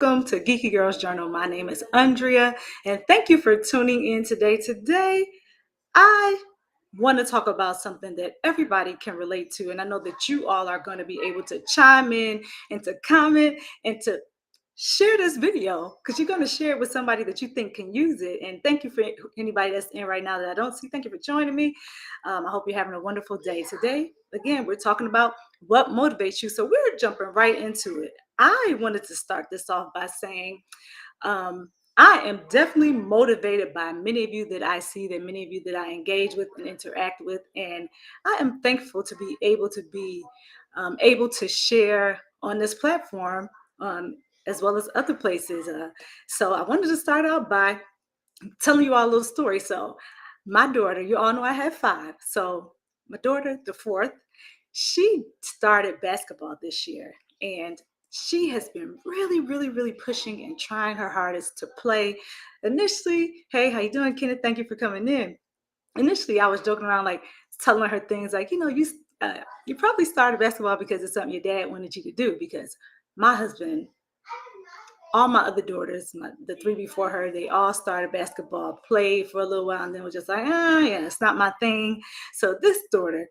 Welcome to Geeky Girls Journal. My name is Andrea, and thank you for tuning in today. Today, I want to talk about something that everybody can relate to, and I know that you all are going to be able to chime in and to comment and to share this video because you're going to share it with somebody that you think can use it. And thank you for anybody that's in right now that I don't see. Thank you for joining me. I hope you're having a wonderful day. Today, again, we're talking about what motivates you. So we're jumping right into it. I wanted to start this off by saying I am definitely motivated by many of you that I see, that many of you that I engage with and interact with. And I am thankful to be able to share on this platform, as well as other places. So I wanted to start out by telling you all a little story. So my daughter, you all know I have 5. So my daughter, the 4th, she started basketball this year, and she has been really, really, really pushing and trying her hardest to play. Initially, hey, how you doing, Kenneth? Thank you for coming in. Initially, I was joking around, like telling her things like, you probably started basketball because it's something your dad wanted you to do. Because my husband, all my other daughters, the 3 before her, they all started basketball, played for a little while, and then was just like, yeah, it's not my thing. So this daughter,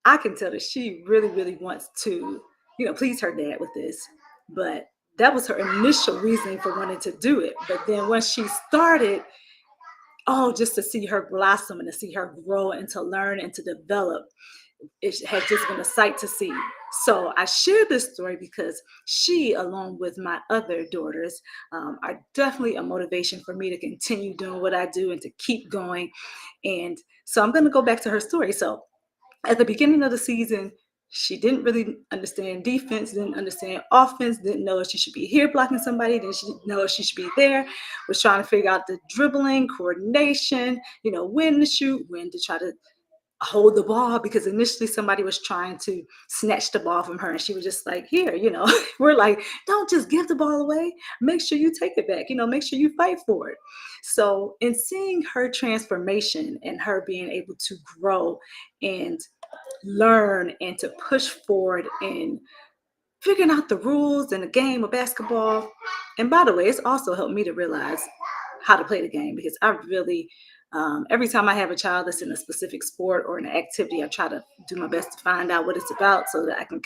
I can tell that she really, really wants to, please her dad with this. But that was her initial reasoning for wanting to do it. But then when she started, just to see her blossom and to see her grow and to learn and to develop, it has just been a sight to see. So I share this story because she, along with my other daughters, are definitely a motivation for me to continue doing what I do and to keep going. And so I'm going to go back to her story. So at the beginning of the season, she didn't really understand defense, didn't understand offense, didn't know if she should be here blocking somebody, didn't know if she should be there, was trying to figure out the dribbling, coordination, when to shoot, when to try to hold the ball, because initially somebody was trying to snatch the ball from her and she was just like, here, we're like, don't just give the ball away, make sure you take it back, make sure you fight for it. So in seeing her transformation and her being able to grow and learn and to push forward and figuring out the rules in the game of basketball. And by the way, it's also helped me to realize how to play the game, because I really, every time I have a child that's in a specific sport or an activity, I try to do my best to find out what it's about so that I can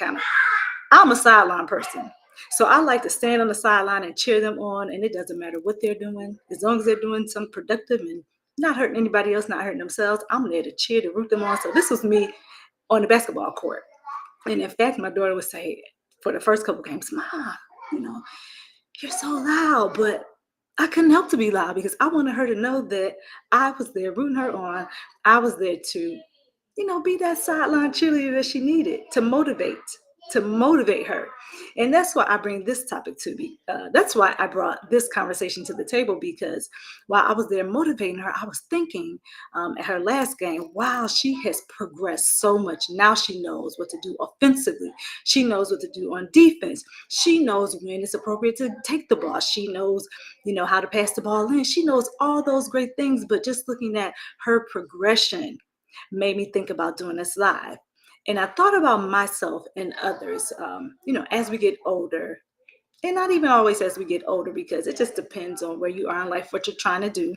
I'm a sideline person. So I like to stand on the sideline and cheer them on. And it doesn't matter what they're doing, as long as they're doing something productive and not hurting anybody else, not hurting themselves, I'm there to cheer, to root them on. So this was me on the basketball court. And in fact, my daughter would say for the first couple games, Mom, you're so loud. But I couldn't help to be loud because I wanted her to know that I was there rooting her on. I was there to, be that sideline cheerleader that she needed to motivate her. And that's why I bring this topic to me. That's why I brought this conversation to the table, because while I was there motivating her, I was thinking at her last game, wow, she has progressed so much. Now she knows what to do offensively. She knows what to do on defense. She knows when it's appropriate to take the ball. She knows, how to pass the ball in. She knows all those great things. But just looking at her progression made me think about doing this live. And I thought about myself and others, as we get older, and not even always as we get older, because it just depends on where you are in life, what you're trying to do.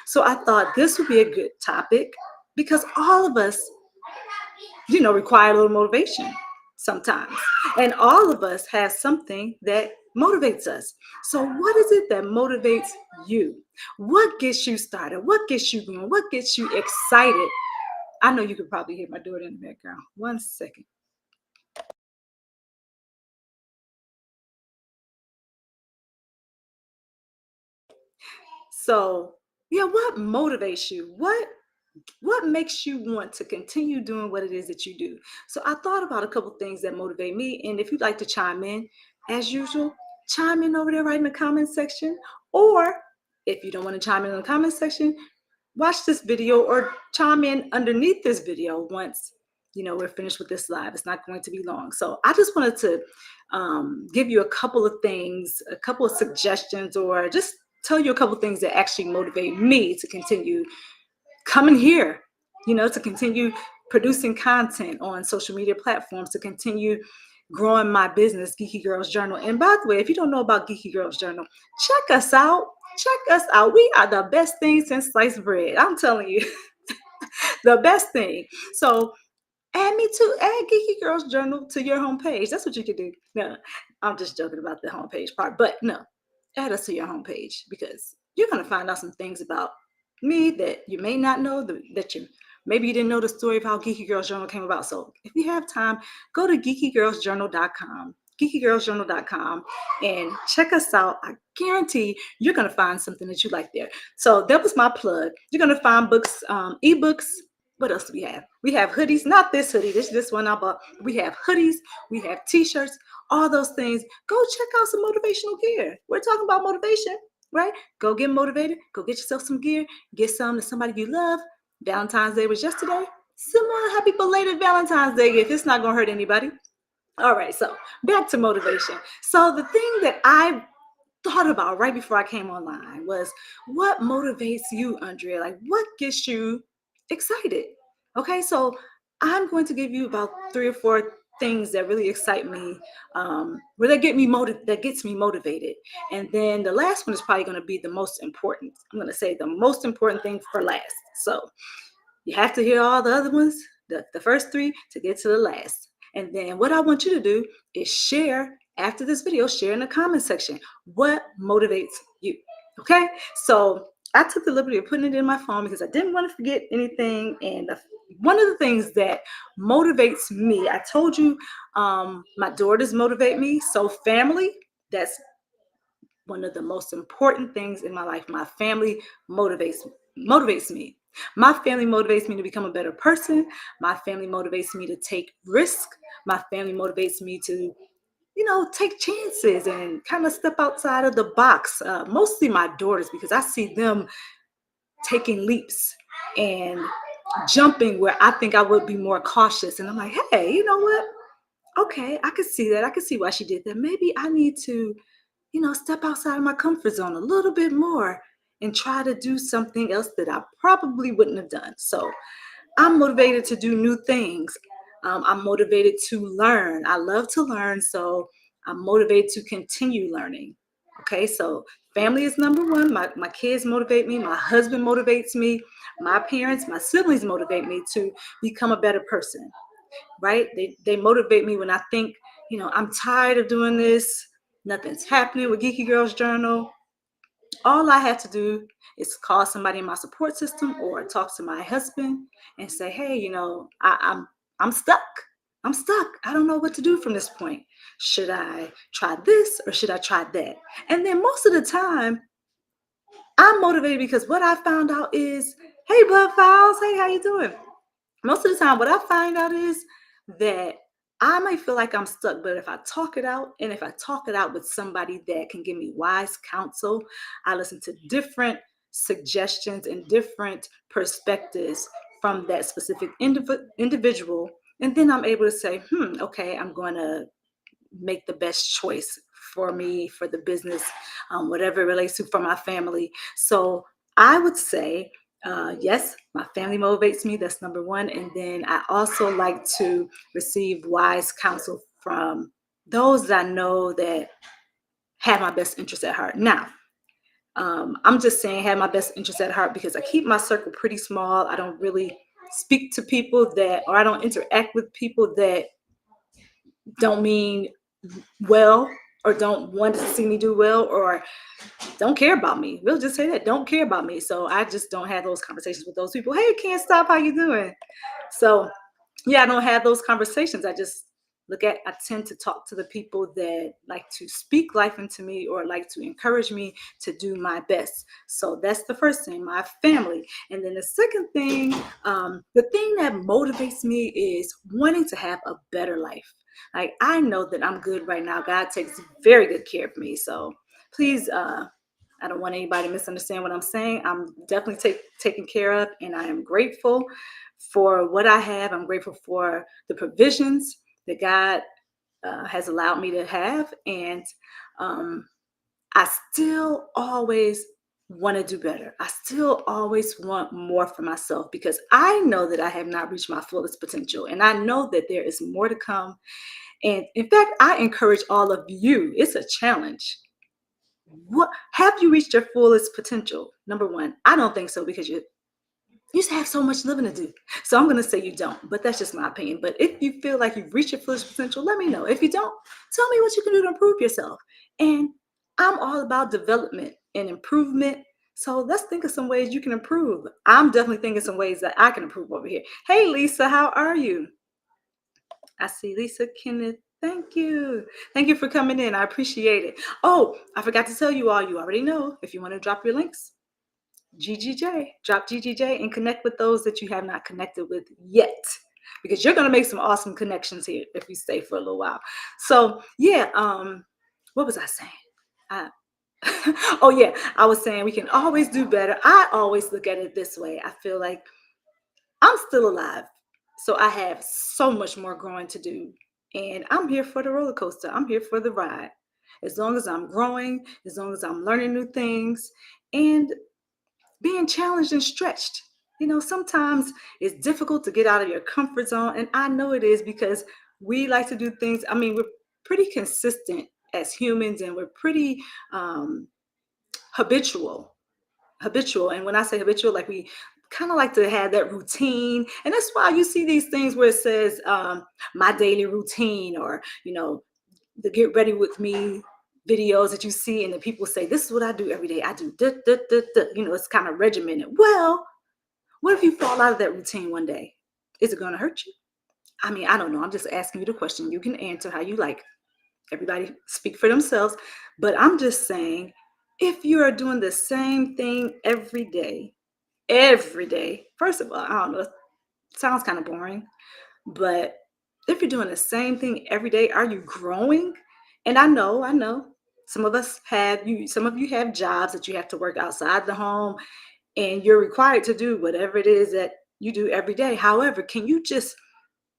So I thought this would be a good topic because all of us, require a little motivation sometimes. And all of us have something that motivates us. So what is it that motivates you? What gets you started? What gets you going? What gets you excited? I know you could probably hear my daughter in the background. One second. So, what motivates you? What makes you want to continue doing what it is that you do? So I thought about a couple things that motivate me. And if you'd like to chime in, as usual, chime in over there right in the comment section. Or if you don't want to chime in the comment section, watch this video or chime in underneath this video once we're finished with this live. It's not going to be long. So I just wanted to give you a couple of things, a couple of suggestions, or just tell you a couple of things that actually motivate me to continue coming here, to continue producing content on social media platforms, to continue growing my business, Geeky Girls Journal. And by the way, if you don't know about Geeky Girls Journal, check us out. Check us out. We are the best thing since sliced bread. I'm telling you, the best thing. So add Geeky Girls Journal to your homepage. That's what you can do. No, I'm just joking about the homepage part, but no, add us to your homepage because you're gonna find out some things about me that you may not know, that you maybe you didn't know the story of how Geeky Girls Journal came about. So if you have time, go to geekygirlsjournal.com. geekygirlsjournal.com and check us out. I guarantee you're going to find something that you like there. So that was my plug. You're going to find books, ebooks. What else do we have? We have hoodies, not this hoodie, this one I bought. We have hoodies, we have t-shirts, all those things. Go check out some motivational gear. We're talking about motivation, right? Go get motivated. Go get yourself some gear. Get some to somebody you love. Valentine's Day was yesterday. Similar happy belated Valentine's Day if it's not going to hurt anybody. All right, so back to motivation. So the thing that I thought about right before I came online was what motivates you, Andrea? Like what gets you excited? Okay, so I'm going to give you about 3 or 4 things that really excite me, where that gets me motivated. And then the last one is probably going to be the most important. I'm going to say the most important thing for last. So you have to hear all the other ones, the first 3 to get to the last. And then what I want you to do is share after this video, share in the comment section what motivates you. Okay? So I took the liberty of putting it in my phone because I didn't want to forget anything. And one of the things that motivates me, I told you my daughters motivate me. So family, that's one of the most important things in my life. My family motivates me. My family motivates me to become a better person. My family motivates me to take risk. My family motivates me to, take chances and kind of step outside of the box. Mostly my daughters, because I see them taking leaps and jumping where I think I would be more cautious. And I'm like, hey, you know what? Okay, I could see that. I could see why she did that. Maybe I need to step outside of my comfort zone a little bit more and try to do something else that I probably wouldn't have done. So I'm motivated to do new things. I'm motivated to learn. I love to learn, so I'm motivated to continue learning. Okay, so family is number one. My kids motivate me. My husband motivates me. My parents, my siblings motivate me to become a better person, right? They motivate me when I think, I'm tired of doing this. Nothing's happening with Geeky Girls Journal. All I have to do is call somebody in my support system or talk to my husband and say, hey, I'm stuck. I'm stuck. I don't know what to do from this point. Should I try this or should I try that? And then most of the time, I'm motivated because what I found out is, hey, Bud Files, hey, how you doing? Most of the time, what I find out is that I might feel like I'm stuck, but if I talk it out, and if I talk it out with somebody that can give me wise counsel, I listen to different suggestions and different perspectives from that specific individual. And then I'm able to say, okay, I'm going to make the best choice for me, for the business, whatever it relates to for my family. So I would say, yes, my family motivates me. That's number one. And then I also like to receive wise counsel from those that I know that have my best interest at heart. Now, I'm just saying have my best interest at heart because I keep my circle pretty small. I don't really speak to people or I don't interact with people that don't mean well or don't want to see me do well or don't care about me. We'll just say that, don't care about me. So I just don't have those conversations with those people. Hey, can't stop, how you doing? So yeah, I don't have those conversations. I tend to talk to the people that like to speak life into me or like to encourage me to do my best. So that's the first thing, my family. And then the second thing, the thing that motivates me is wanting to have a better life. Like I know that I'm good right now. God takes very good care of me. So please, I don't want anybody to misunderstand what I'm saying. I'm definitely taken care of, and I am grateful for what I have. I'm grateful for the provisions that God has allowed me to have. And I still always want to do better. I still always want more for myself because I know that I have not reached my fullest potential. And I know that there is more to come. And in fact, I encourage all of you, it's a challenge. What have you reached your fullest potential? Number one, I don't think so because you just have so much living to do. So I'm gonna say you don't, but that's just my opinion. But if you feel like you've reached your fullest potential, let me know. If you don't, tell me what you can do to improve yourself. And I'm all about development and improvement. So let's think of some ways you can improve. I'm definitely thinking some ways that I can improve over here. Hey Lisa, how are you? I see Lisa Kenneth. Thank you. Thank you for coming in. I appreciate it. Oh, I forgot to tell you all, you already know if you want to drop your links. GGJ, drop GGJ and connect with those that you have not connected with yet, because you're going to make some awesome connections here if you stay for a little while. So yeah, what was I saying? I, oh yeah, I was saying we can always do better. I always look at it this way. I feel like I'm still alive, so I have so much more growing to do, and I'm here for the roller coaster. I'm here for the ride. As long as I'm growing, as long as I'm learning new things, and being challenged and stretched. Sometimes it's difficult to get out of your comfort zone. And I know it is because we like to do things. I mean, we're pretty consistent as humans and we're pretty um, habitual. Habitual. And when I say habitual, like we kind of like to have that routine. And that's why you see these things where it says my daily routine or, the get ready with me videos that you see and the people say this is what I do every day. I do da, da, da, da. It's kind of regimented. Well, what if you fall out of that routine one day? Is it going to hurt you? I mean, I don't know. I'm just asking you the question. You can answer how you like. Everybody speak for themselves. But I'm just saying, if you are doing the same thing every day, first of all, I don't know, it sounds kind of boring. But if you're doing the same thing every day, are you growing? And I know, some of you have jobs that you have to work outside the home and you're required to do whatever it is that you do every day. However, can you just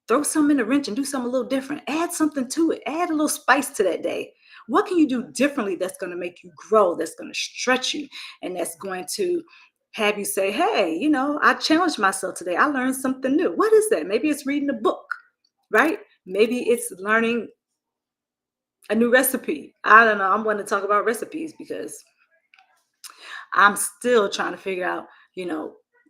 throw something in the wrench and do something a little different? Add something to it, add a little spice to that day. What can you do differently that's going to make you grow, that's going to stretch you, and that's going to have you say, hey, I challenged myself today. I learned something new. What is that? Maybe it's reading a book, right? Maybe it's learning a new recipe. I don't know. I'm going to talk about recipes because I'm still trying to figure out,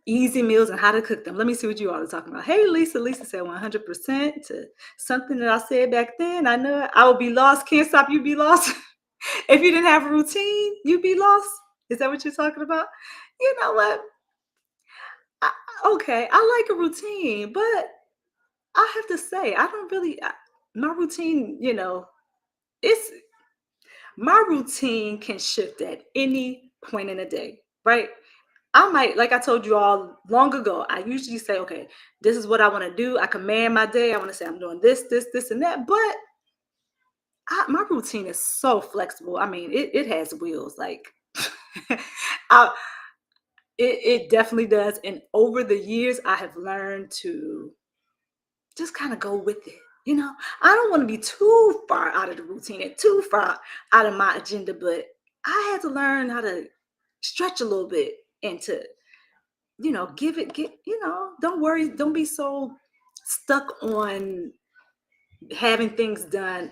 easy meals and how to cook them. Let me see what you all are talking about. Hey, Lisa. Lisa said 100% to something that I said back then. I know I would be lost. Can't stop you be lost. If you didn't have a routine, you'd be lost. Is that what you're talking about? You know what? I, okay, I like a routine, but I have to say, I don't really, my routine, it's my routine can shift at any point in the day, right? I might, like I told you all long ago, I usually say, okay, this is what I want to do. I command my day. I want to say I'm doing this, this, this, and that. But my routine is so flexible. I mean, it has wheels. Like, I, it definitely does. And over the years, I have learned to just kind of go with it. I don't want to be too far out of the routine and too far out of my agenda, but I had to learn how to stretch a little bit and to give it, don't worry, don't be so stuck on having things done.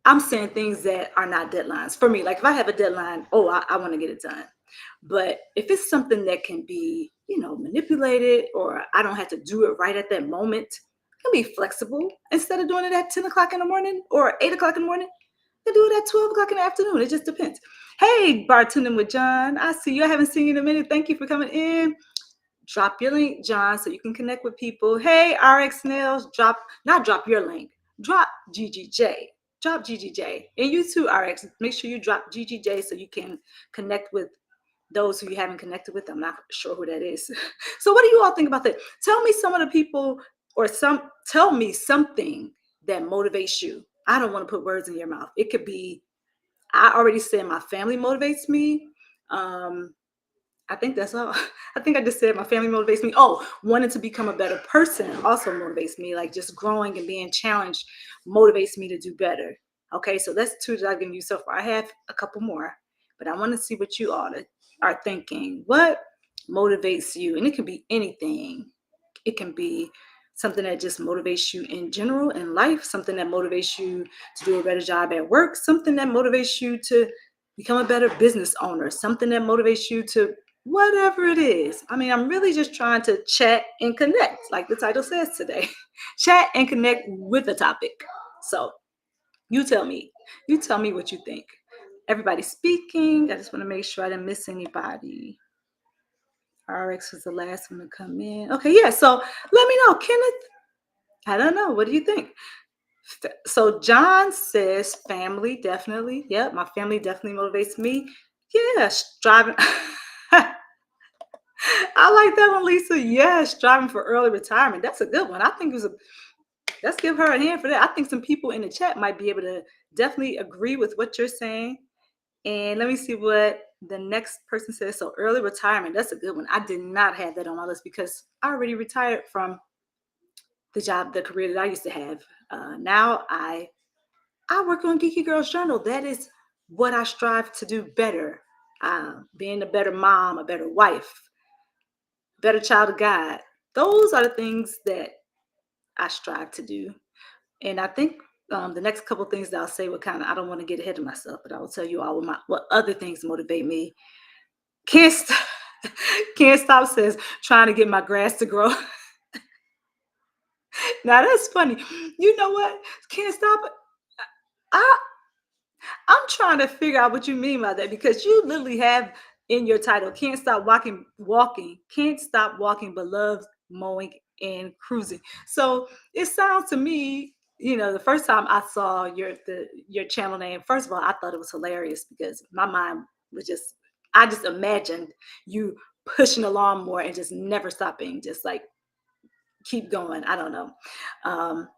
I'm saying things that are not deadlines for me. Like if I have a deadline, oh, I want to get it done. But if it's something that can be, manipulated or I don't have to do it right at that moment, I can be flexible. Instead of doing it at 10 o'clock in the morning or 8 o'clock in the morning, I can do it at 12 o'clock in the afternoon. It just depends. Hey, bartending with John. I see you. I haven't seen you in a minute. Thank you for coming in. Drop your link, John, so you can connect with people. Hey, RX Nails, not drop your link, drop GGJ. Drop GGJ. And you too, RX. Make sure you drop GGJ so you can connect with those who you haven't connected with. I'm not sure who that is. So what do you all think about that? Tell me some of the people tell me something that motivates you. I don't want to put words in your mouth. It could be, I already said my family motivates me. I think that's all. I think I just said my family motivates me. Oh, wanting to become a better person also motivates me. Like just growing and being challenged motivates me to do better. Okay, so that's two that I've given you so far. I have a couple more, but I want to see what you all are thinking. What motivates you? And it can be anything. It can be something that just motivates you in general in life, something that motivates you to do a better job at work, something that motivates you to become a better business owner, something that motivates you to whatever it is. I mean, I'm really just trying to chat and connect, like the title says today. Chat and connect with the topic. So you tell me. You tell me what you think. Everybody speaking. I just want to make sure I didn't miss anybody. RX was the last one to come in. Okay, yeah. So let me know, Kenneth. I don't know. What do you think? So John says family, definitely. Yep, my family definitely motivates me. Yeah, striving. I like that one, Lisa. Yeah, striving for early retirement. That's a good one. I think it was a let's give her a hand for that. I think some people in the chat might be able to definitely agree with what you're saying. And let me see what the next person says. So early retirement, that's a good one. I did not have that on my list because I already retired from the job, the career that I used to have. Now I work on Geeky Girls Journal. That is what I strive to do better. Being a better mom, a better wife, better child of God. Those are the things that I strive to do. And I think the next couple things that I'll say will kind of, I don't want to get ahead of myself, but I will tell you all what other things motivate me. Can't stop, can't stop says trying to get my grass to grow. Now that's funny. You know what? Can't stop. I I'm trying to figure out what you mean by that because you literally have in your title, can't stop walking, can't stop walking, but loves mowing and cruising. So it sounds to me, the first time I saw your channel name, first of all, I thought it was hilarious because my mind was I just imagined you pushing a lawnmower and just never stopping, just like keep going. I don't know. Um,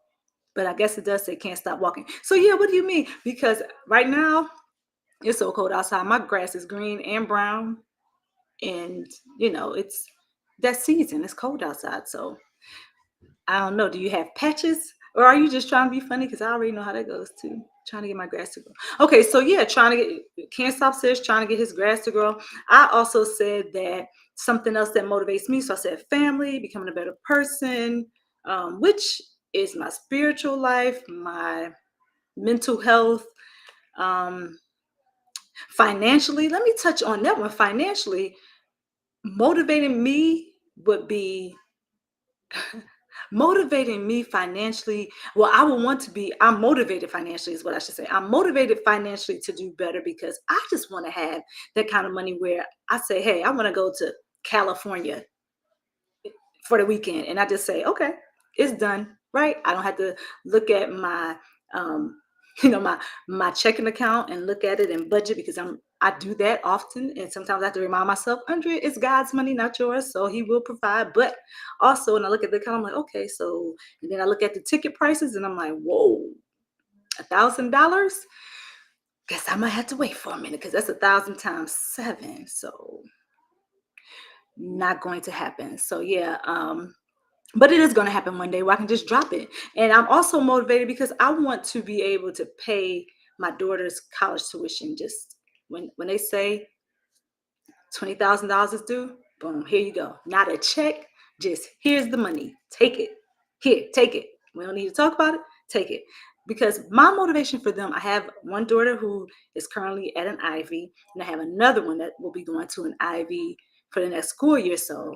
but I guess it does say can't stop walking. So yeah, what do you mean? Because right now it's so cold outside. My grass is green and brown, and it's that season. It's cold outside, so I don't know. Do you have patches, or are you just trying to be funny? Because I already know how that goes too. Trying to get my grass to grow. Okay, so yeah, trying to get can't stop says trying to get his grass to grow. I also said that something else that motivates me. So I said family, becoming a better person, which is my spiritual life, my mental health. Um, Financially, let me touch on that one. Financially, motivating me would be motivating me financially. Well, I would want to be, I'm motivated financially, is what I should say. I'm motivated financially to do better because I just want to have that kind of money where I say, hey, I want to go to California for the weekend. And I just say, okay, it's done, right? I don't have to look at my um, my checking account and look at it and budget because I do that often. And sometimes I have to remind myself, Andrea, it's God's money, not yours. So he will provide. But also when I look at the account, I'm like, okay, so and then I look at the ticket prices and I'm like, whoa, $1,000? Guess I might have to wait for a minute because that's 1,000 times 7. So not going to happen. So yeah, but it is going to happen one day where I can just drop it. And I'm also motivated because I want to be able to pay my daughter's college tuition. Just when they say $20,000 is due, boom, here you go. Not a check, just here's the money. Take it. Here, take it. We don't need to talk about it. Take it. Because my motivation for them, I have one daughter who is currently at an Ivy, and I have another one that will be going to an Ivy for the next school year. So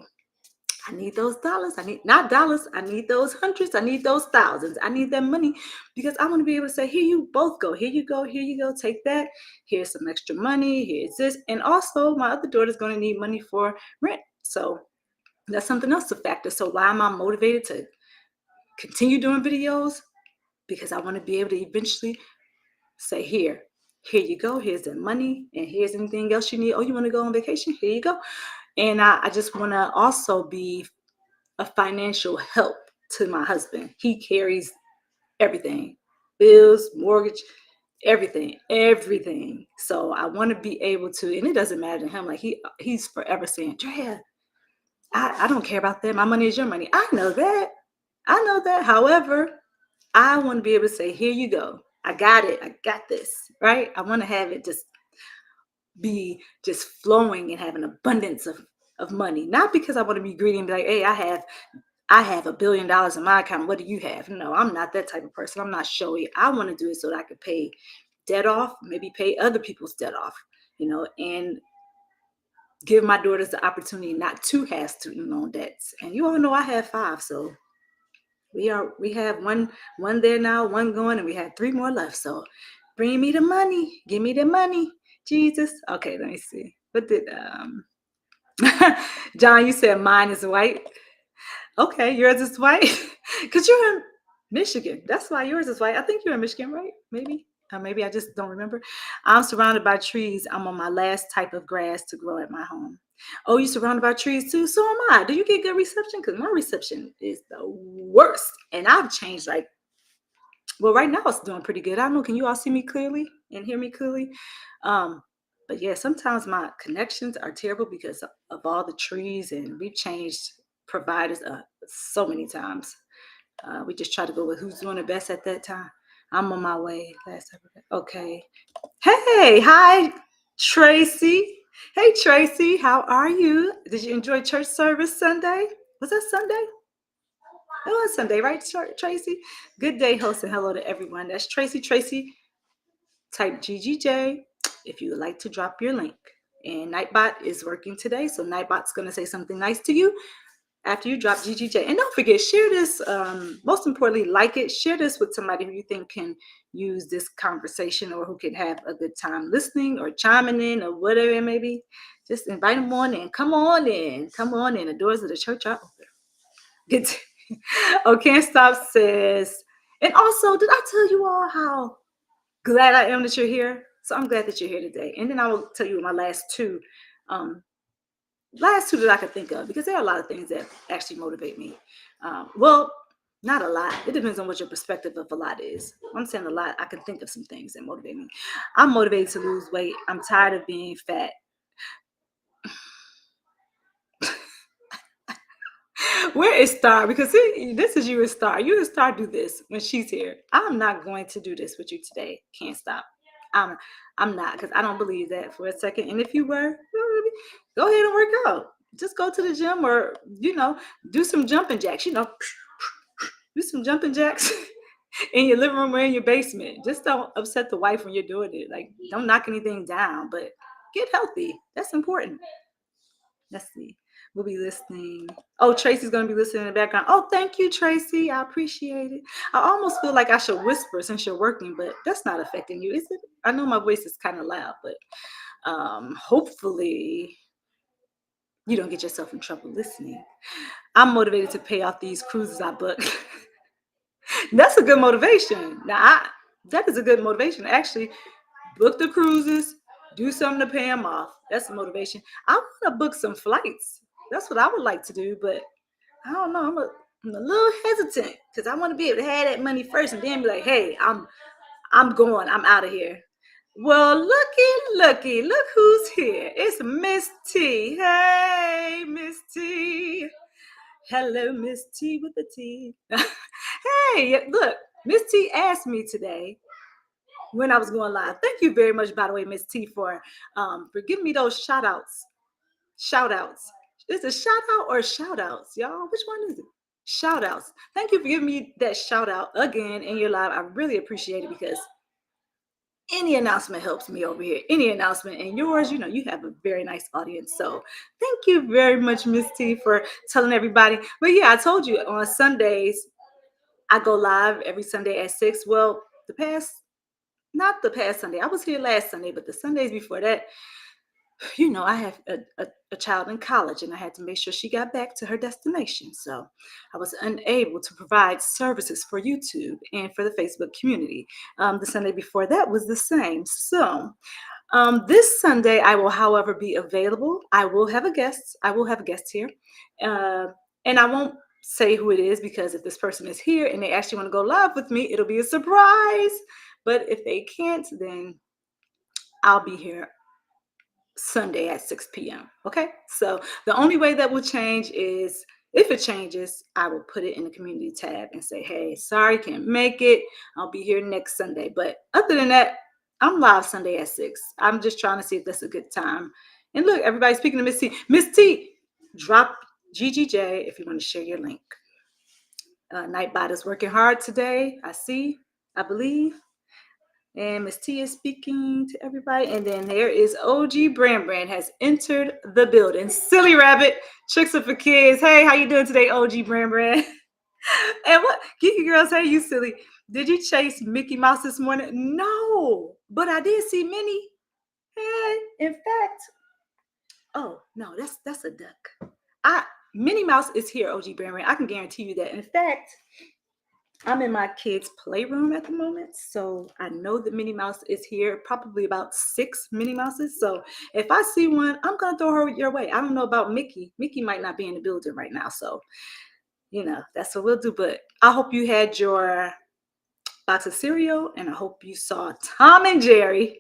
I need those dollars. I need not dollars. I need those hundreds. I need those thousands. I need that money because I want to be able to say, here you both go. Here you go. Here you go. Take that. Here's some extra money. Here's this. And also my other daughter's going to need money for rent. So that's something else to factor. So why am I motivated to continue doing videos? Because I want to be able to eventually say, here you go. Here's the money. And here's anything else you need. Oh, you want to go on vacation? Here you go. And I just want to also be a financial help to my husband. He carries everything, bills, mortgage, everything. So I want to be able to, and it doesn't matter to him. Like he's forever saying, Drea, I don't care about that. My money is your money. I know that. However, I want to be able to say, here you go. I got it. I got this. Right. I want to have it just be just flowing and have an abundance of money. Not because I want to be greedy and be like, hey, I have I have $1 billion in my account. What do you have? No, I'm not that type of person. I'm not showy. I want to do it so that I could pay debt off, maybe pay other people's debt off, and give my daughters the opportunity not to have student loan debts. And you all know I have 5, so we have one there now, one going, and we have 3 more left. So bring me the money, give me the money, Jesus. Okay, let me see. What did John? You said mine is white. Okay, yours is white because you're in Michigan. That's why yours is white. I think you're in Michigan, right? Maybe I just don't remember. I'm surrounded by trees. I'm on my last type of grass to grow at my home. Oh, you surrounded by trees too? So am I. Do you get good reception? Because my reception is the worst. And I've changed well, right now it's doing pretty good. I don't know. Can you all see me clearly and hear me clearly? Um, but yeah, sometimes my connections are terrible because of all the trees, and we've changed providers so many times. We just try to go with who's doing the best at that time. I'm on my way. Okay. Hey, hi, Tracy. Hey, Tracy, how are you? Did you enjoy church service Sunday? Was that Sunday? It was Sunday, right, Tracy? Good day, host, and hello to everyone. That's Tracy. Tracy, type GGJ if you would like to drop your link. And Nightbot is working today, so Nightbot's going to say something nice to you after you drop GGJ. And don't forget, share this. Most importantly, like it. Share this with somebody who you think can use this conversation or who can have a good time listening or chiming in or whatever it may be. Just invite them on in. Come on in. Come on in. The doors of the church are open. Good. Oh, Can't Stop says, and also, did I tell you all how glad I am that you're here? So I'm glad that you're here today. And then I will tell you my last two that I could think of, because there are a lot of things that actually motivate me. Well, not a lot. It depends on what your perspective of a lot is. I'm saying a lot. I can think of some things that motivate me. I'm motivated to lose weight. I'm tired of being fat. Where is Star? Because this is you and Star. You and Star do this when she's here. I'm not going to do this with you today. Can't stop. I'm not, because I don't believe that for a second. And if you were, go ahead and work out. Just go to the gym, or do some jumping jacks. Do some jumping jacks in your living room or in your basement. Just don't upset the wife when you're doing it. Like, don't knock anything down, but get healthy. That's important. Let's see. We'll be listening. Oh, Tracy's going to be listening in the background. Oh, thank you, Tracy. I appreciate it. I almost feel like I should whisper since you're working, but that's not affecting you, is it? I know my voice is kind of loud, but hopefully you don't get yourself in trouble listening. I'm motivated to pay off these cruises I booked. That's a good motivation. That is a good motivation. Actually, book the cruises, do something to pay them off. That's a motivation. I want to book some flights. That's what I would like to do, but I don't know. I'm a little hesitant because I want to be able to have that money first and then be like, hey, I'm going. I'm out of here. Well, looky, look who's here. It's Miss T. Hey, Miss T. Hello, Miss T with the T. Hey, look, Miss T asked me today when I was going live. Thank you very much, by the way, Miss T, for giving me those shout outs. Is it shout out or shout outs, y'all? Which one is it? Shout outs. Thank you for giving me that shout out again in your live. I really appreciate it, because any announcement helps me over here. Any announcement, and yours, you have a very nice audience. So thank you very much, Miss T, for telling everybody. But yeah, I told you on Sundays, I go live every Sunday at 6. Well, not the past Sunday. I was here last Sunday, but the Sundays before that, I have a child in college, and I had to make sure she got back to her destination. So I was unable to provide services for YouTube and for the Facebook community. The Sunday before that was the same. So this Sunday, I will, however, be available. I will have a guest. Here. And I won't say who it is, because if this person is here and they actually want to go live with me, it'll be a surprise. But if they can't, then I'll be here Sunday at 6 p.m. Okay, so the only way that will change is if it changes, I will put it in the community tab and say, hey, sorry, can't make it. I'll be here next Sunday. But other than that, I'm live Sunday at 6. I'm just trying to see if that's a good time. And look, everybody, speaking to Miss T. Miss T, drop GGJ if you want to share your link. Nightbot is working hard today. I believe. And Miss T is speaking to everybody. And then there is OG Brand has entered the building. Silly Rabbit, Tricks Are for Kids. Hey, how you doing today, OG Brand? And what? Geeky Girls, hey, you silly. Did you chase Mickey Mouse this morning? No, but I did see Minnie. Hey, in fact, oh, no, that's a duck. Minnie Mouse is here, OG Brand. I can guarantee you that. In fact, I'm in my kids' playroom at the moment, so I know that Minnie Mouse is here, probably about 6 Minnie Mouses. So if I see one, I'm going to throw her your way. I don't know about Mickey. Mickey might not be in the building right now, so, that's what we'll do. But I hope you had your box of cereal, and I hope you saw Tom and Jerry.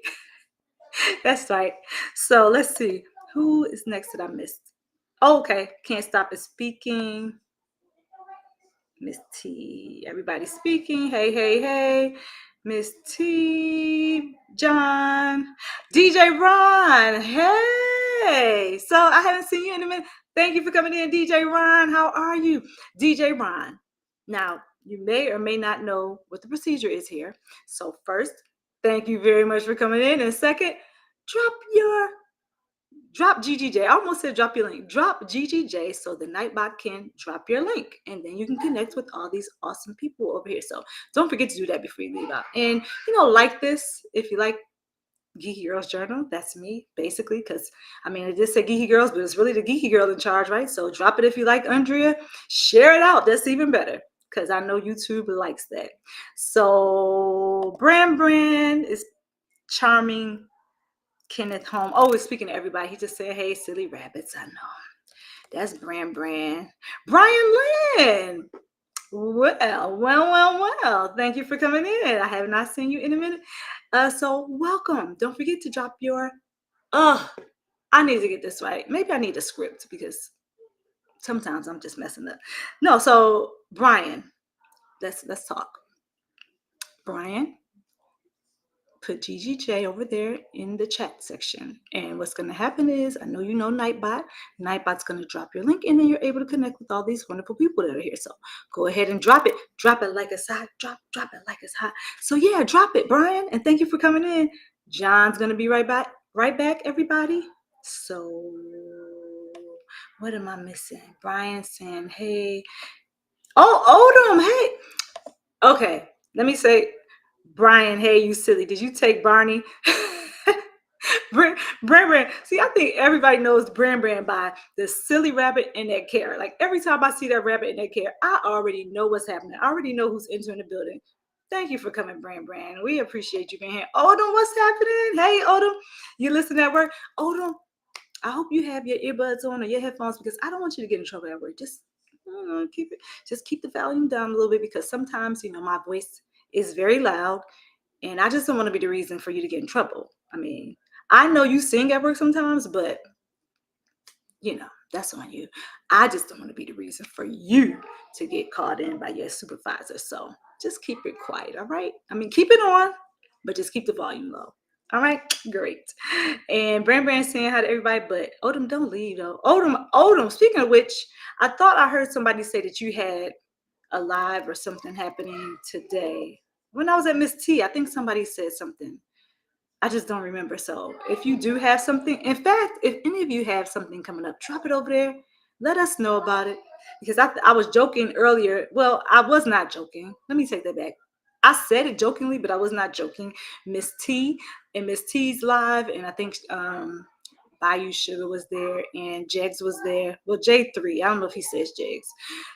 That's right. So let's see. Who is next that I missed? Oh, okay. Can't Stop It Speaking. Miss T. Everybody speaking. Hey, hey, hey. Miss T. John. DJ Ron. Hey. So I haven't seen you in a minute. Thank you for coming in, DJ Ron. How are you? DJ Ron. Now, you may or may not know what the procedure is here. So first, thank you very much for coming in. And second, drop GGJ. I almost said drop your link. Drop GGJ so the Nightbot can drop your link. And then you can connect with all these awesome people over here. So don't forget to do that before you leave out. And, like this, if you like Geeky Girls Journal, that's me, basically. Because, I just say Geeky Girls, but it's really the Geeky Girl in charge, right? So drop it if you like Andrea. Share it out. That's even better. Because I know YouTube likes that. So Brand is charming. Kenneth Home. Oh, he's speaking to everybody. He just said, hey, silly rabbits. I know. That's Brand. Brian Lynn. Well. Thank you for coming in. I have not seen you in a minute. So welcome. Don't forget to drop your, I need to get this right. Maybe I need a script because sometimes I'm just messing up. No, so Brian, let's talk. Brian, put GGJ over there in the chat section. And what's going to happen is, I know you know Nightbot. Nightbot's going to drop your link, and then you're able to connect with all these wonderful people that are here. So go ahead and drop it. Drop it like it's hot. Drop it like it's hot. So yeah, drop it, Brian. And thank you for coming in. John's going to be right back, everybody. So what am I missing? Brian saying, hey. Oh, Odom, hey. Okay, let me say, Brian, hey, you silly. Did you take Barney? Brand. See, I think everybody knows Brand by the silly rabbit and that carrot. Like every time I see that rabbit and that carrot, I already know what's happening. I already know who's entering the building. Thank you for coming, Brand. We appreciate you being here. Odom, what's happening? Hey, Odom, you listen at work? Odom, I hope you have your earbuds on or your headphones because I don't want you to get in trouble at work. Just keep the volume down a little bit because sometimes, my voice is very loud. And I just don't want to be the reason for you to get in trouble. I know you sing at work sometimes, but, that's on you. I just don't want to be the reason for you to get called in by your supervisor. So just keep it quiet, all right? Keep it on, but just keep the volume low. All right, great. And Brand saying hi to everybody, but Odom, don't leave, though. Odom, speaking of which, I thought I heard somebody say that you had a live or something happening today. When I was at Miss T, I think somebody said something. I just don't remember. So if you do have something, in fact, if any of you have something coming up, drop it over there. Let us know about it. Because I was joking earlier. Well, I was not joking. Let me take that back. I said it jokingly, but I was not joking. Miss T and Miss T's live, and I think Bayou Sugar was there and Jegs was there. Well, J3, I don't know if he says Jegs.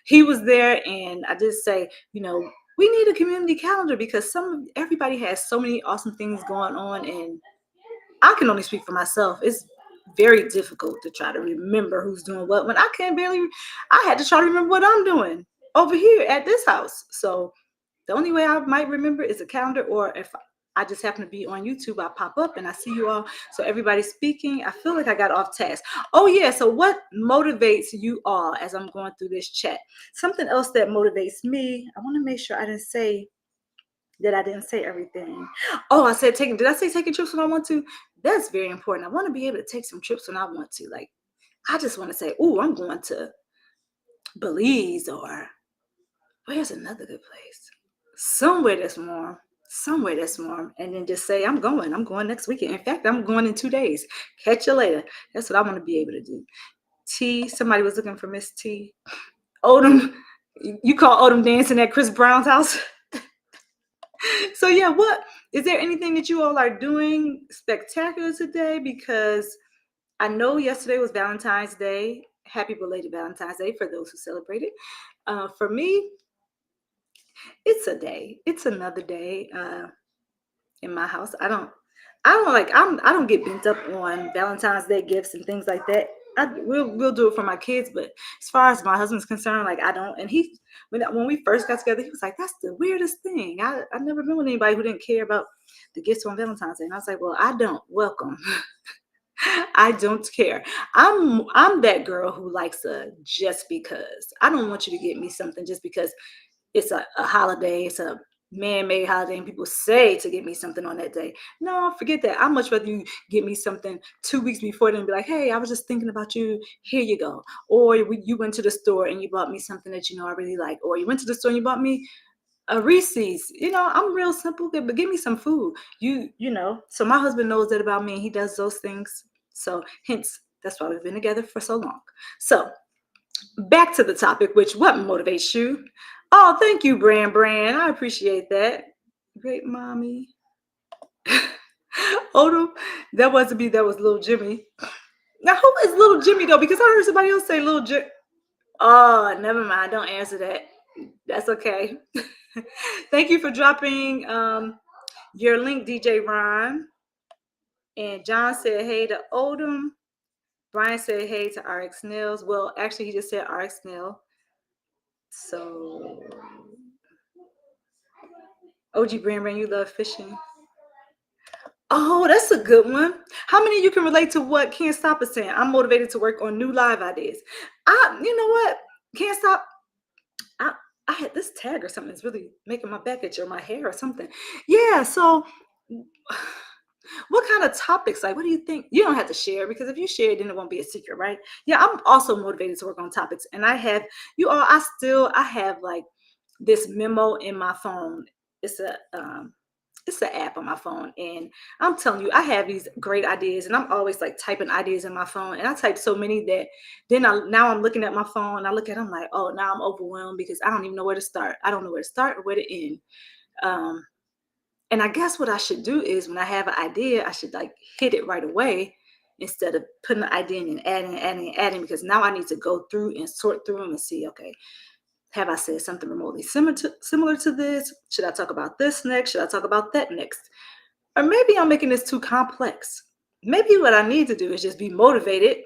He was there, and I did say, we need a community calendar because everybody has so many awesome things going on, and I can only speak for myself. It's very difficult to try to remember who's doing what when I had to try to remember what I'm doing over here at this house. So the only way I might remember is a calendar, or if I just happen to be on YouTube, I pop up and I see you all. So everybody's speaking. I feel like I got off task. Oh yeah, so what motivates you all as I'm going through this chat? Something else that motivates me, I want to make sure I didn't say everything. Oh, did I say taking trips when I want to? That's very important. I want to be able to take some trips when I want to. Like, I just want to say, I'm going to Belize or Where's another good place? Somewhere that's warm. Somewhere that's warm. And then just say, I'm going. I'm going next weekend. In fact, I'm going in 2 days. Catch you later. That's what I want to be able to do. T, somebody was looking for Miss T. Odom, you call Odom dancing at Chris Brown's house? So yeah, what is there anything that you all are doing spectacular today? Because I know yesterday was Valentine's Day. Happy belated Valentine's Day for those who celebrated. For me, it's a day. It's another day in my house. I don't get bent up on Valentine's Day gifts and things like that. We'll do it for my kids, but as far as my husband's concerned, like I don't. And he when we first got together, he was like, "That's the weirdest thing. I never been with anybody who didn't care about the gifts on Valentine's Day." And I was like, "Well, I don't. Welcome." I don't care. I'm that girl who likes a just because. I don't want you to get me something just because it's a holiday, it's a man-made holiday, and people say to get me something on that day. No, forget that. I'd much rather you get me something 2 weeks before then and be like, hey, I was just thinking about you. Here you go. Or you went to the store and you bought me something that you know I really like. Or you went to the store and you bought me a Reese's. I'm real simple, but give me some food. So my husband knows that about me and he does those things. So hence, that's why we've been together for so long. So back to the topic, which what motivates you? Oh, thank you, Brand. I appreciate that. Great mommy. Odom, that wasn't me, that was little Jimmy. Now, who is little Jimmy though? Because I heard somebody else say little Jimmy. Oh, never mind. Don't answer that. That's okay. Thank you for dropping your link, DJ Ron. And John said hey to Odom. Brian said hey to RX Nails. Well, actually, he just said RX Nail. So, OG Brand, you love fishing. Oh, that's a good one. How many of you can relate to what Can't Stop is saying? I'm motivated to work on new live ideas. You know what? Can't Stop. I, I had this tag or something that's really making my back itch or my hair or something. Yeah. So, what kind of topics? Like, what do you think? You don't have to share because if you share, then it won't be a secret, right? Yeah, I'm also motivated to work on topics, and I have you all. I have like this memo in my phone. It's a it's an app on my phone, and I'm telling you, I have these great ideas, and I'm always like typing ideas in my phone, and I type so many that then now I'm looking at my phone, and I look at it, I'm like, oh, now I'm overwhelmed because I don't even know where to start. I don't know where to start or where to end. Um, and I guess what I should do is when I have an idea, I should like hit it right away instead of putting the idea in and adding, because now I need to go through and sort through them and see, okay, have I said something remotely similar to this? Should I talk about this next? Should I talk about that next? Or maybe I'm making this too complex. Maybe what I need to do is just be motivated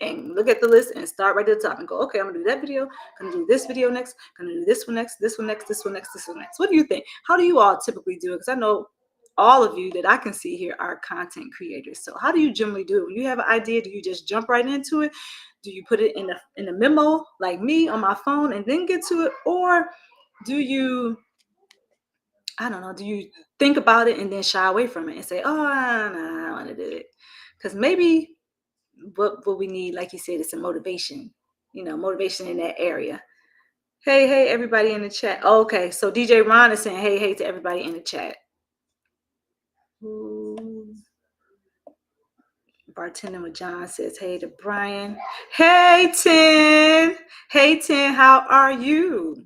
and look at the list and start right at the top and go, okay, I'm gonna do that video, I'm gonna do this video next, I'm gonna do this one next, this one next, this one next, this one next. What do you think? How do you all typically do it? Because I know all of you that I can see here are content creators. So how do you generally do it? When you have an idea, do you just jump right into it? Do you put it in a memo like me on my phone and then get to it? Or do you, I don't know, do you think about it and then shy away from it and say, oh, no, I don't want to do it? Because maybe what we need, like you said, is some motivation, motivation in that area. Hey, everybody in the chat. Okay, so DJ Ron is saying hey to everybody in the chat. Ooh. Bartending with John says hey to Brian. Hey, Tin. Hey, Tin, how are you?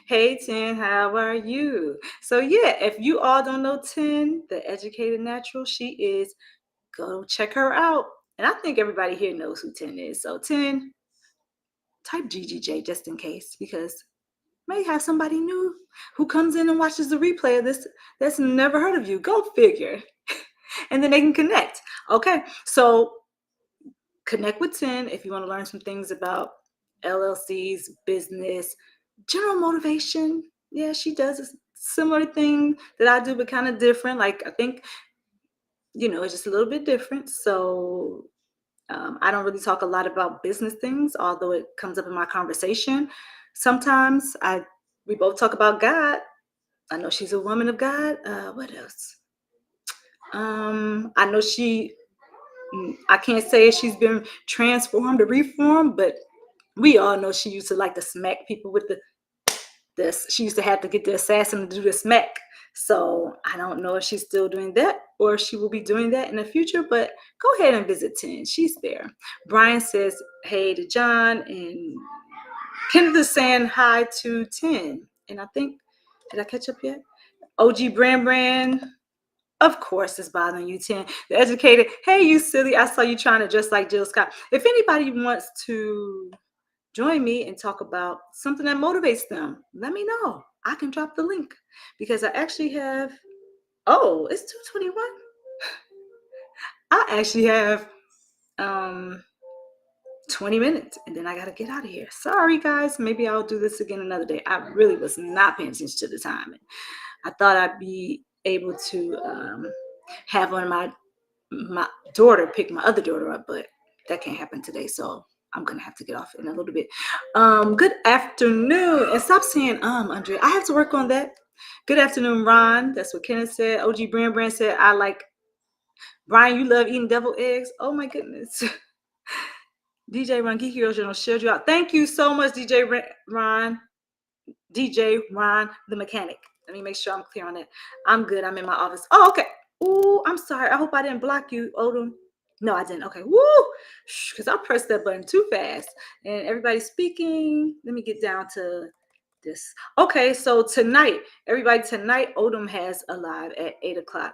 Hey, Tin, how are you? So, yeah, if you all don't know Tin, the educated natural, she is, go check her out. And I think everybody here knows who Tin is. So, Tin, type GGJ just in case, because may have somebody new who comes in and watches the replay of this that's never heard of you. Go figure. And then they can connect. Okay, so connect with Tin if you want to learn some things about LLCs, business, general motivation. Yeah, she does a similar thing that I do, but kind of different. Like, I think, it's just a little bit different. So I don't really talk a lot about business things, although it comes up in my conversation. Sometimes we both talk about God. I know she's a woman of God. What else? I know I can't say she's been transformed or reformed, but we all know she used to like to smack people with the this. She used to have to get the assassin to do the smack. So I don't know if she's still doing that or she will be doing that in the future, but go ahead and visit 10. She's there. Brian says, hey to John, and Kenneth is saying hi to 10. And I think, did I catch up yet? OG Brand, of course, is bothering you, 10. The educated, hey, you silly. I saw you trying to dress like Jill Scott. If anybody wants to join me and talk about something that motivates them, let me know. I can drop the link because I actually have, oh, it's 2:21. I actually have 20 minutes and then I got to get out of here. Sorry, guys. Maybe I'll do this again another day. I really was not paying attention to the time. I thought I'd be able to have one of my daughter pick my other daughter up, but that can't happen today. So I'm going to have to get off in a little bit. Good afternoon. And stop saying, Andrea. I have to work on that. Good afternoon, Ron. That's what Kenneth said. OG Brand said, I like, Brian, you love eating deviled eggs. Oh my goodness. DJ Ron, Geeky Girls Journal, showed you out. Thank you so much, DJ Ron. DJ Ron, the mechanic. Let me make sure I'm clear on that. I'm good. I'm in my office. Oh, okay. Ooh, I'm sorry. I hope I didn't block you, Odom. No, I didn't. Okay. Woo! Because I pressed that button too fast. And everybody's speaking. Let me get down to this. Okay, so tonight, everybody, tonight, Odom has a live at 8 o'clock.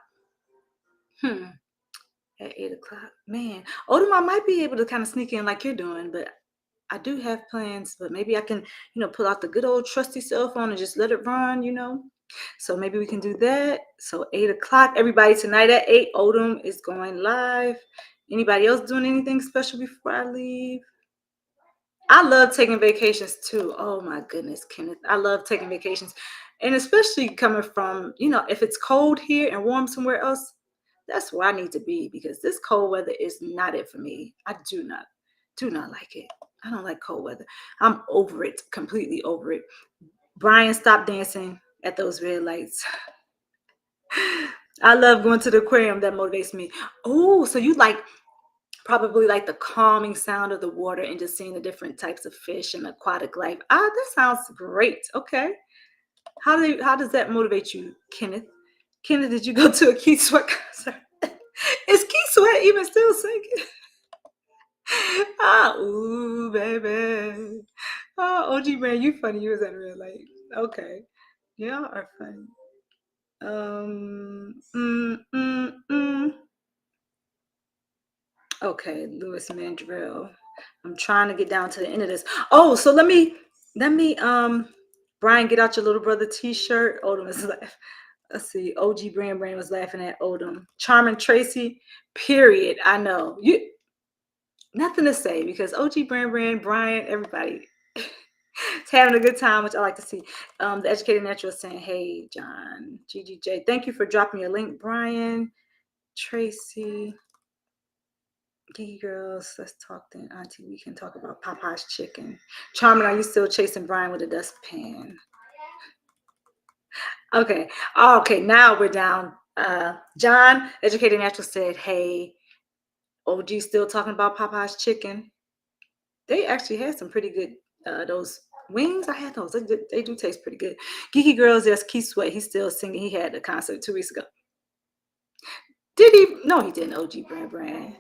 At 8 o'clock. Man, Odom, I might be able to kind of sneak in like you're doing, but I do have plans, but maybe I can, pull out the good old trusty cell phone and just let it run. So maybe we can do that. So 8 o'clock, everybody, tonight at 8, Odom is going live. Anybody else doing anything special before I leave? I love taking vacations too. Oh my goodness, Kenneth. I love taking vacations. And especially coming from, if it's cold here and warm somewhere else, that's where I need to be because this cold weather is not it for me. I do not like it. I don't like cold weather. I'm over it, completely over it. Brian, stop dancing at those red lights. I love going to the aquarium. That motivates me. Oh, so you probably like the calming sound of the water and just seeing the different types of fish and aquatic life. That sounds great. Okay. How does that motivate you, Kenneth? Kenneth, did you go to a Keith Sweat concert? Is Keith Sweat even still singing? Ooh, baby. OG man, you funny. You was at real light. Okay. Y'all are funny. Um, mm, mm, mm. Okay, Louis Mandrill. I'm trying to get down to the end of this. Oh, so let me, Brian, get out your little brother t-shirt. Odom is laughing. Let's see. OG Brand was laughing at Odom. Charming Tracy, period. I know. Nothing to say because OG Brand, Brian, everybody is having a good time, which I like to see. The Educated Natural is saying, hey, John, GGJ. Thank you for dropping your link, Brian, Tracy. Geeky Girls, let's talk then, Auntie. We can talk about Popeye's chicken. Charmin, are you still chasing Brian with a dustpan? Okay. Okay, now we're down. John, Educated Natural said, hey, OG still talking about Popeye's chicken. They actually had some pretty good, those wings. I had those. They do taste pretty good. Geeky Girls, yes, Keith Sweat. He's still singing. He had a concert 2 weeks ago. Did he? No, he didn't. OG Brand.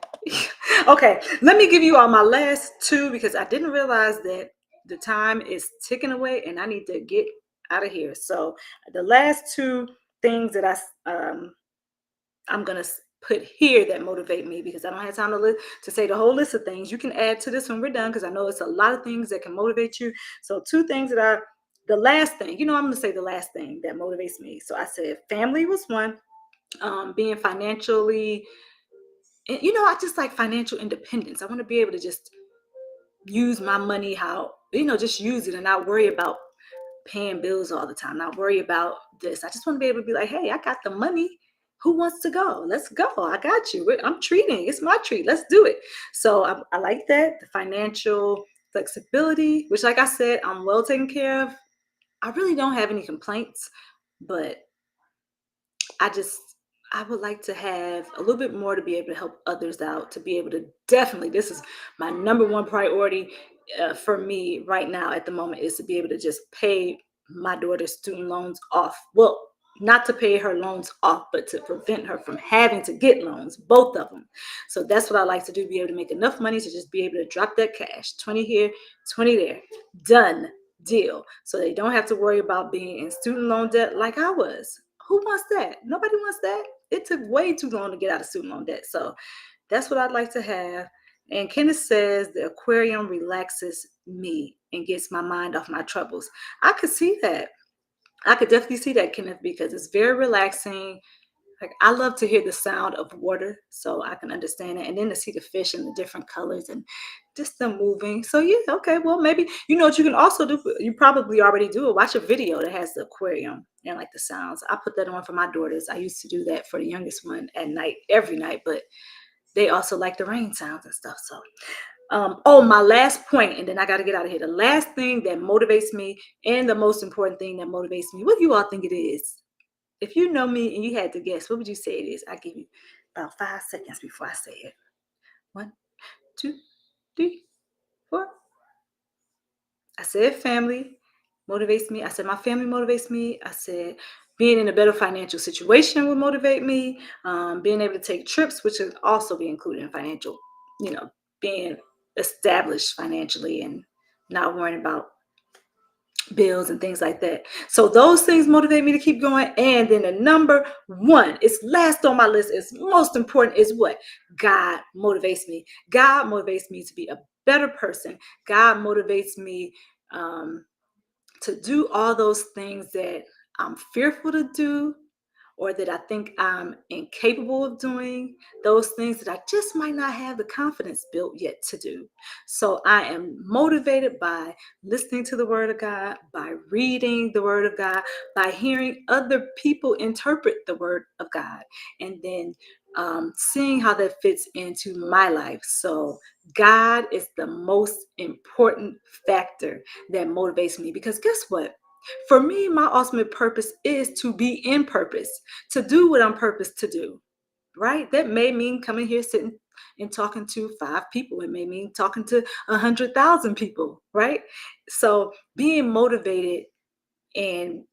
Okay, let me give you all my last 2 because I didn't realize that the time is ticking away and I need to get out of here. So the last 2 things that I'm gonna put here that motivate me because I don't have time to say the whole list of things. You can add to this when we're done because I know it's a lot of things that can motivate you. So 2 things the last thing, I'm gonna say the last thing that motivates me. So I said family was one. Being financially, I just like financial independence. I want to be able to just use my money how, just use it and not worry about paying bills all the time, not worry about this. I just want to be able to be like, hey, I got the money. Who wants to go? Let's go. I got you. I'm treating. It's my treat. Let's do it. So I like that. The financial flexibility, which, like I said, I'm well taken care of. I really don't have any complaints, but I would like to have a little bit more to be able to help others out, to be able to definitely, this is my number one priority for me right now at the moment, is to be able to just pay my daughter's student loans off. Well, not to pay her loans off, but to prevent her from having to get loans, both of them. So that's what I like to do, be able to make enough money to just be able to drop that cash, 20 here, 20 there, done deal. So they don't have to worry about being in student loan debt like I was. Who wants that? Nobody wants that. It took way too long to get out of student loan debt. So that's what I'd like to have. And Kenneth says the aquarium relaxes me and gets my mind off my troubles. I could see that. I could definitely see that, Kenneth, because it's very relaxing. Like, I love to hear the sound of water, so I can understand it. And then to see the fish in the different colors and just them moving. So yeah, okay. Well, maybe you know what you can also do. You probably already do it. Watch a video that has the aquarium and like the sounds. I put that on for my daughters. I used to do that for the youngest one at night, every night, but they also like the rain sounds and stuff. So oh, my last point, and then I got to get out of here. The last thing that motivates me, and the most important thing that motivates me, what do you all think it is? If you know me and you had to guess, what would you say it is? I give you about 5 seconds before I say it. 1, 2, 3, 4. I said family motivates me. I said my family motivates me. I said being in a better financial situation would motivate me. Being able to take trips, which would also be included in financial, being established financially and not worrying about bills and things like that. So those things motivate me to keep going. And then the number one, it's last on my list, is most important, is what? God motivates me. God motivates me to be a better person. God motivates me to do all those things that I'm fearful to do, or that I think I'm incapable of doing, those things that I just might not have the confidence built yet to do. So I am motivated by listening to the Word of God, by reading the Word of God, by hearing other people interpret the Word of God, and then seeing how that fits into my life. So God is the most important factor that motivates me, because guess what? For me, my ultimate purpose is to be in purpose, to do what I'm purposed to do, right? That may mean coming here, sitting and talking to 5 people. It may mean talking to 100,000 people, right? So being motivated, and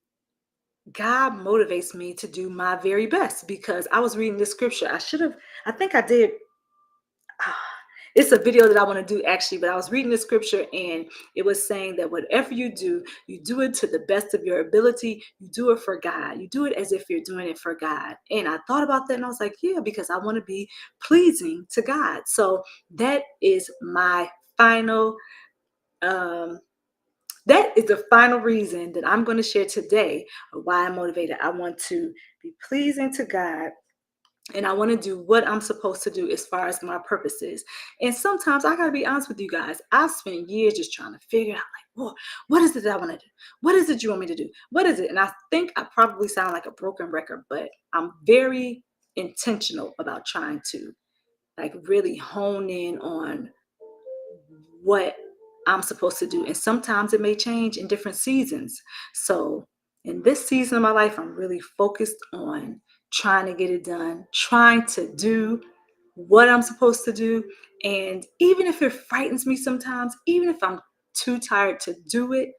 God motivates me to do my very best, because I was reading this scripture. I think I did. It's a video that I want to do actually, but I was reading the scripture and it was saying that whatever you do it to the best of your ability. You do it for God. You do it as if you're doing it for God. And I thought about that and I was like, yeah, because I want to be pleasing to God. So that is my final, that is the final reason that I'm going to share today of why I'm motivated. I want to be pleasing to God, and I want to do what I'm supposed to do as far as my purposes. And sometimes I got to be honest with you guys. I've spent years just trying to figure out, like, well, what is it that I want to do? What is it you want me to do? What is it? And I think I probably sound like a broken record, but I'm very intentional about trying to like really hone in on what I'm supposed to do. And sometimes it may change in different seasons. So in this season of my life, I'm really focused on trying to get it done, trying to do what I'm supposed to do. And even if it frightens me sometimes, even if I'm too tired to do it,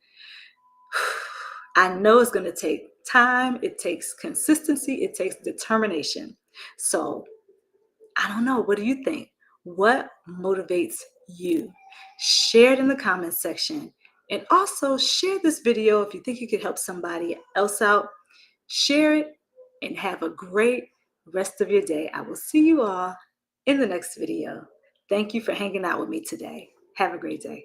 I know it's going to take time. It takes consistency. It takes determination. So I don't know. What do you think? What motivates you? Share it in the comments section. And also share this video if you think it could help somebody else out. Share it and have a great rest of your day. I will see you all in the next video. Thank you for hanging out with me today. Have a great day.